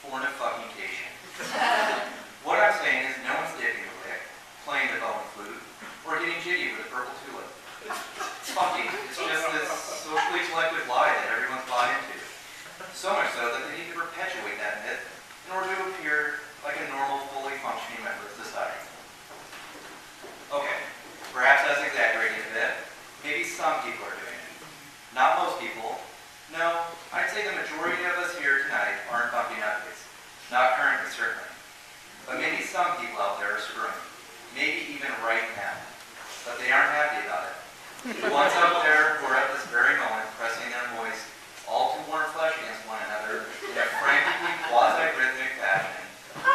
Fornication. What I'm saying is no one's dipping a lick, playing the bone flute, or getting jiggy with a purple tulip. Fucking. It's just this socially collective lie that everyone's bought into. So much so that they need to perpetuate that myth in order to appear like a normal, fully functioning member of society. Okay, perhaps that's exaggerating a bit. Maybe some people are doing it. Not most people. No, I'd say the majority of us here tonight aren't bumping nutcase. Not currently, certainly. But maybe some people out there are screwing. Maybe even right now. But they aren't happy about it. The ones out there who are at this very moment pressing their moist, all too warm flesh against one another in a frantically quasi-rhythmic fashion.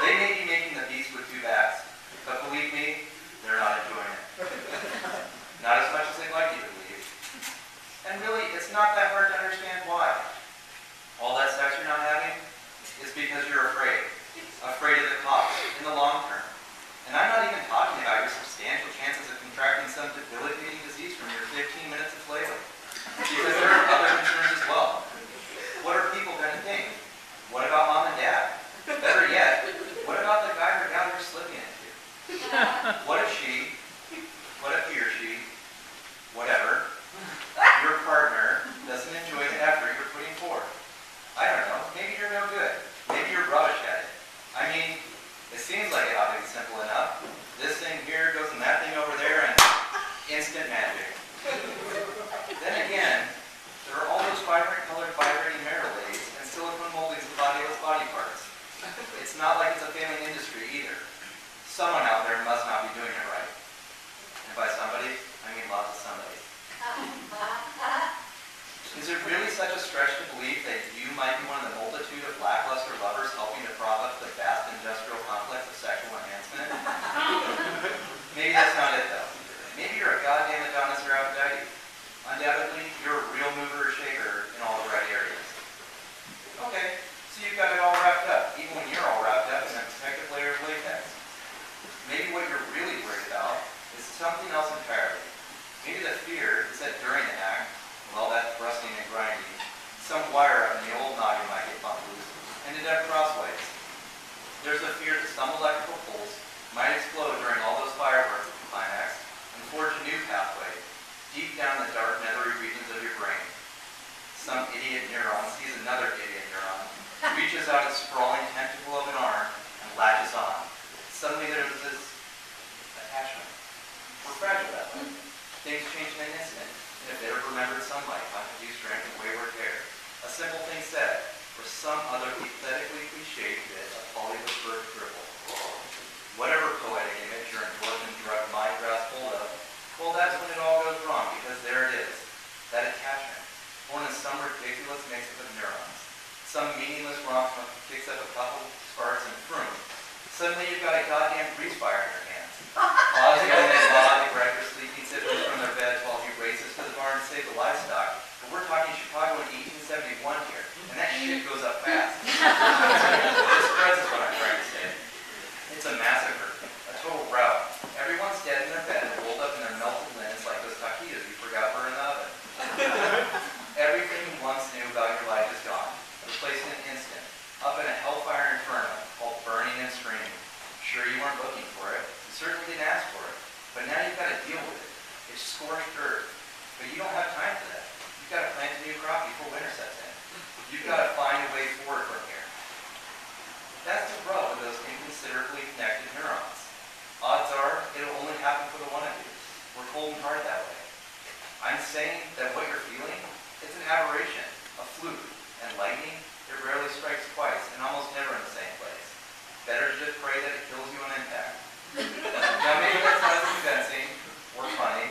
They may be making the beast with two backs, but believe me, they're not enjoying it. Not as much as they'd like you to believe. And really, it's not that hard to understand why. All that sex you're not having is because you're afraid. Afraid of the cost in the long term. And I'm not even talking about your substantial chances of contracting some debilitating disease from your 15 minutes of flailing. Because there are other concerns as well. What are people going to think? What about mom and dad? Better yet, what about the guy or gal you're slipping into? What if he or she, whatever, your partner doesn't enjoy the effort you're putting forth? I don't know, maybe you're no good. Maybe you're rubbish at it. I mean, it seems like it ought to be simple enough. This thing here goes in that thing over there and instant magic. Then again, there are all those vibrant colored vibrating Merrillades and silicone moldings of bodiless body parts. It's not like it's a failing industry either. Someone out there must not be doing it right. And by somebody, I mean lots of somebody. Is it really such a stretch to believe that you might be one of the multitude of lackluster lovers helping to prop up the vast industrial complex of sexual enhancement? Maybe that's not it, though. Maybe you're a goddamn Adonis or Aphrodite. Undoubtedly, you're a real mover or shaker in all the right areas. Okay, so you've got it all wrapped up, even when you're all wrapped up in a protective layer of latex. Maybe what you're really worried about is something else entirely. Maybe the fear is that during the act, with all that thrusting and grinding, some wire up in the old noggin might get bumped loose and end up crossways. There's a fear that some electrical pulse might explode during all those fireworks at the climax and forge a new pathway deep down the dark nethery regions of your brain. Some idiot neuron sees another idiot neuron, reaches out its sprawling tentacle of an arm, and latches on. Suddenly there's this attachment. We're fragile that way. Things change in an instant. And if they ever remembered sunlight, longitude, strength, and wayward hair. A simple thing said, for some other pathetically cliched bit of Hollywood bird dribble. Whatever poetic image your endorphin drug mind grasp hold of, well, that's when it all goes wrong, because there it is. That attachment, born in some ridiculous mix-up of neurons. Some meaningless romp kicks up a couple sparks and vroom. Suddenly you've got a goddamn grease fire in your hands. Pausing on that log, the breakfast sleeping siblings from their beds while he races to the barn to save the livestock. But we're talking Chicago in 1871 here, and that shit goes up fast. This spreads is what I'm trying to say. It's a massacre, a total rout. Everyone's dead in their bed and rolled up in their melted linens like those taquitos you forgot were in the oven. Everything you once knew about your life is gone, replaced in an instant, up in a hellfire inferno called burning and screaming. Sure, you weren't looking for it. You certainly didn't ask for it. But now you've got to deal with it. It's scorched earth. But you don't have time for that. You've got to plant a new crop before winter sets in. You've got to find a way forward from here. That's the rub with those inconsiderably connected neurons. Odds are it'll only happen for the one of you. We're cold and hard that way. I'm saying that what you're feeling, it's an aberration, a fluke, and lightning, it rarely strikes twice and almost never in the same place. Better to just pray that it kills you on impact. Now maybe that's not as convincing or funny,